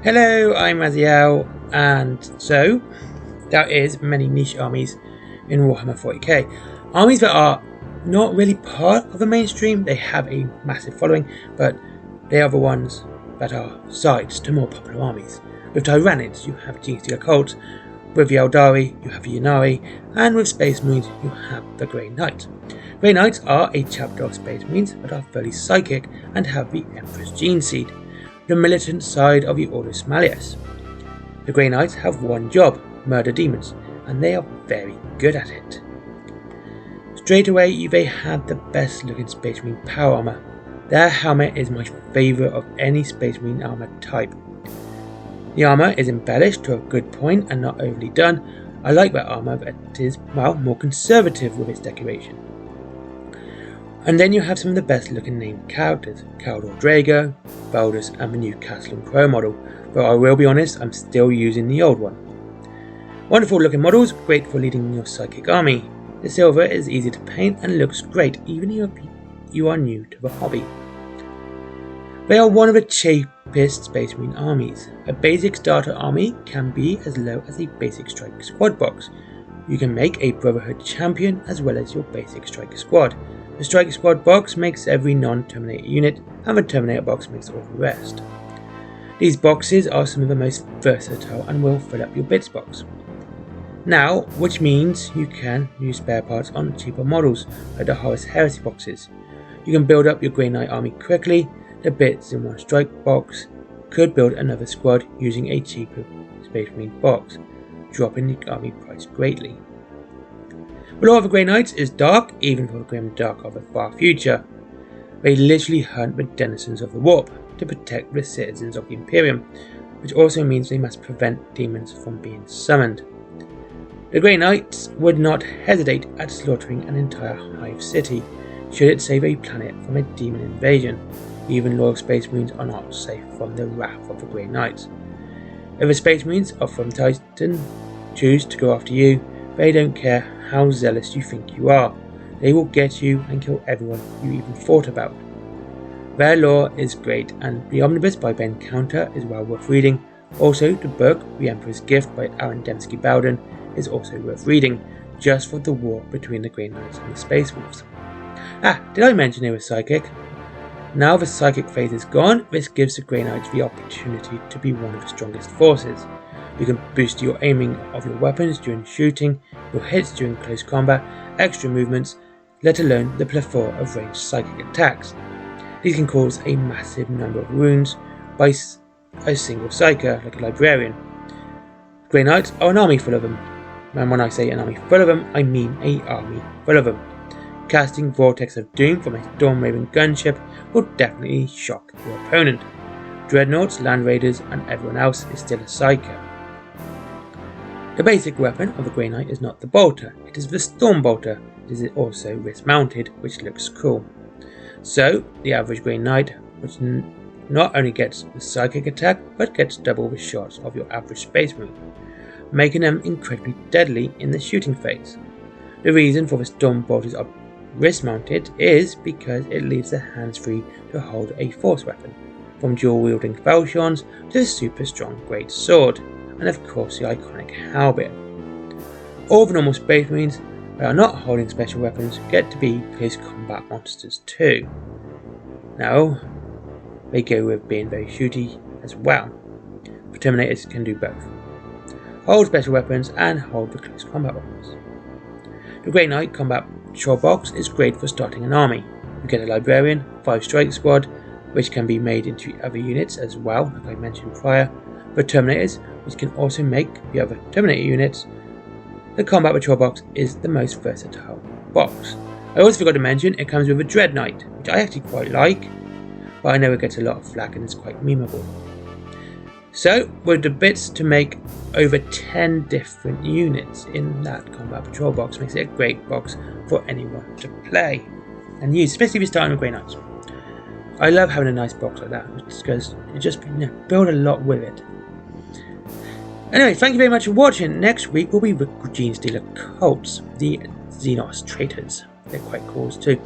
Hello, I'm Raziel, and so there is many niche armies in Warhammer 40k. Armies that are not really part of the mainstream. They have a massive following, but they are the ones that are sides to more popular armies. With Tyrannids, you have Genestealer Cults. With the Eldari, you have the Ynnari, and with Space Marines, you have the Grey Knight. Grey Knights are a chapter of Space Marines that are fairly psychic and have the Emperor's Gene Seed, the militant side of the Ordus Malleus. The Grey Knights have one job: murder demons, and they are very good at it. Straight away, they have the best looking Space Marine power armor. Their helmet is my favourite of any Space Marine armor type. The armor is embellished to a good point and not overly done. I like that armor, but it is, more conservative with its decoration. And then you have some of the best looking named characters: Caldor Drago, Baldus, and the new Castle and Crow model, but I will be honest, I'm still using the old one. Wonderful looking models, great for leading your psychic army. The silver is easy to paint and looks great even if you are new to the hobby. They are one of the cheapest Space Marine armies. A basic starter army can be as low as a basic strike squad box. You can make a Brotherhood champion as well as your basic striker squad. The striker squad box makes every non-Terminator unit, and the Terminator box makes all the rest. These boxes are some of the most versatile and will fill up your bits box. Now, which means you can use spare parts on cheaper models like the Horus Heresy boxes. You can build up your Grey Knight army quickly. The bits in one strike box could build another squad using a cheaper Space Marine box, dropping the army price greatly. The lore of the Grey Knights is dark, even for the grim dark of the far future. They literally hunt the denizens of the warp to protect the citizens of the Imperium, which also means they must prevent demons from being summoned. The Grey Knights would not hesitate at slaughtering an entire hive city should it save a planet from a demon invasion. Even loyal Space Marines are not safe from the wrath of the Grey Knights. If the Space Marines are from Titan choose to go after you, they don't care how zealous you think you are. They will get you and kill everyone you even thought about. Their lore is great, and The Omnibus by Ben Counter is well worth reading. Also, the book The Emperor's Gift by Aaron Dembski Bowden is also worth reading, just for the war between the Grey Knights and the Space Wolves. Did I mention they were psychic? Now the psychic phase is gone, this gives the Grey Knights the opportunity to be one of the strongest forces. You can boost your aiming of your weapons during shooting, your hits during close combat, extra movements, let alone the plethora of ranged psychic attacks. These can cause a massive number of wounds by a single psyker, like a librarian. Grey Knights are an army full of them, and when I say an army full of them, I mean an army full of them. Casting Vortex of Doom from a Stormraven gunship will definitely shock your opponent. Dreadnoughts, Land Raiders, and everyone else is still a psyker. The basic weapon of the Grey Knight is not the bolter, it is the Storm Bolter. It is also wrist mounted, which looks cool. So, the average Grey Knight, which not only gets the psychic attack, but gets double the shots of your average Space Marine, making them incredibly deadly in the shooting phase. The reason for the Storm Bolters are wrist mounted is because it leaves their hands free to hold a force weapon, from dual wielding falchions to the super strong great sword, and of course the iconic halberd. All the normal Space Marines that are not holding special weapons get to be close combat monsters too. Now, they go with being very shooty as well. The Terminators can do both: hold special weapons and hold the close combat weapons. The Grey Knight Combat Patrol Box is great for starting an army. You get a Librarian, 5 Strike Squad, which can be made into other units as well, like I mentioned prior. For Terminators, which can also make the other Terminator units, the Combat Patrol Box is the most versatile box. I also forgot to mention it comes with a Dread Knight, which I actually quite like, but I know it gets a lot of flack and is quite memeable. So, with the bits to make over 10 different units in that Combat Patrol Box, makes it a great box for anyone to play and use, especially if you're starting with Grey Knights. I love having a nice box like that, because you just build a lot with it. Anyway, thank you very much for watching. Next week will be the Genestealer Cults, the Xenos Traitors. They're quite cool too.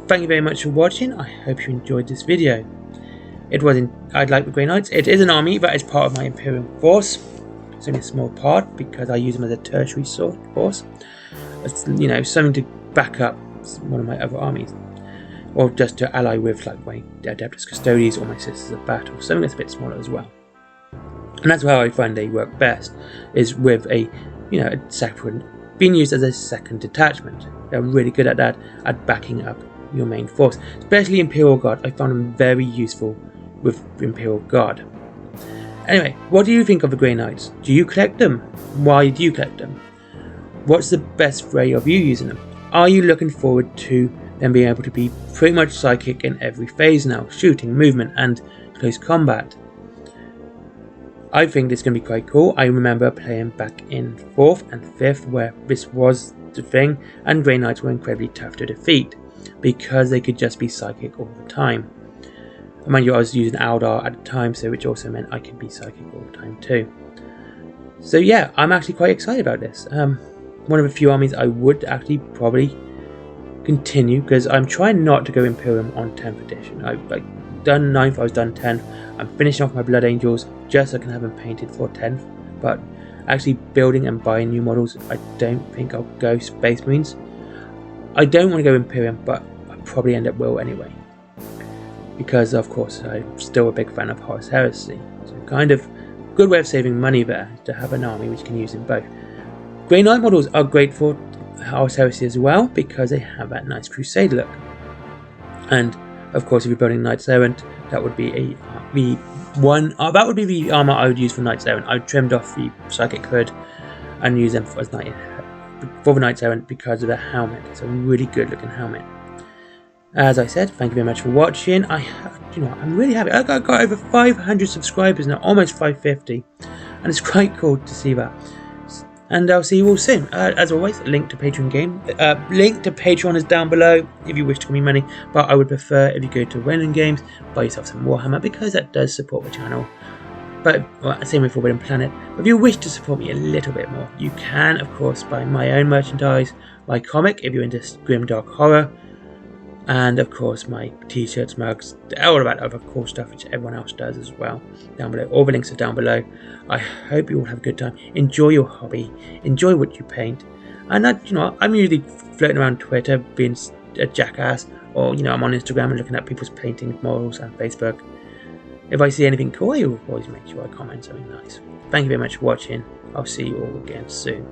Thank you very much for watching. I hope you enjoyed this video. I'd like the Grey Knights. It is an army that is part of my Imperial force. It's only a small part because I use them as a tertiary force. It's, you know, something to back up one of my other armies, or just to ally with, like my Adeptus Custodes or my Sisters of Battle. Something that's a bit smaller as well. And that's how I find they work best, is with a second, being used as a second detachment. They're really good at that, at backing up your main force. Especially Imperial Guard. I found them very useful with Imperial Guard. Anyway, what do you think of the Grey Knights? Do you collect them? Why do you collect them? What's the best way of you using them? Are you looking forward to them being able to be pretty much psychic in every phase now? Shooting, movement, and close combat. I think this is going to be quite cool. I remember playing back in 4th and 5th where this was the thing, and Grey Knights were incredibly tough to defeat because they could just be psychic all the time. And mind you, I was using Aldar at the time, so which also meant I could be psychic all the time too. So yeah, I'm actually quite excited about this. One of the few armies I would actually probably continue, because I'm trying not to go Imperium on 10th edition. I've done 9th, I was done 10th. I'm finishing off my Blood Angels just so I can have them painted for 10th. But actually building and buying new models, I don't think I'll go Space Marines. I don't want to go Imperium, but I probably end up will anyway. Because of course I'm still a big fan of Horus Heresy. So kind of good way of saving money there, to have an army which you can use in both. Grey Knight models are great for Horus Heresy as well, because they have that nice Crusade look. And of course, if you're building Knights Errant, that would be that would be the armor I would use for Knights Errant. I trimmed off the Psychic Hood and use them for the Knights Errant because of the helmet. It's a really good looking helmet. As I said, thank you very much for watching. I'm really happy. I got over 500 subscribers now, almost 550, and it's quite cool to see that. And I'll see you all soon. As always, link to link to Patreon is down below if you wish to give me money. But I would prefer if you go to Wayland Games, buy yourself some Warhammer, because that does support the channel. But same with Forbidden Planet. But if you wish to support me a little bit more, you can, of course, buy my own merchandise, my comic if you're into grimdark horror, and of course my t-shirts, mugs, all of that other cool stuff which everyone else does as well, down below. All the links are down below. I hope you all have a good time. Enjoy your hobby, enjoy what you paint, and I'm usually floating around Twitter being a jackass, or I'm on Instagram and looking at people's painting models and Facebook. If I see anything cool, I will always make sure I comment something nice. Thank you very much for watching. I'll see you all again soon.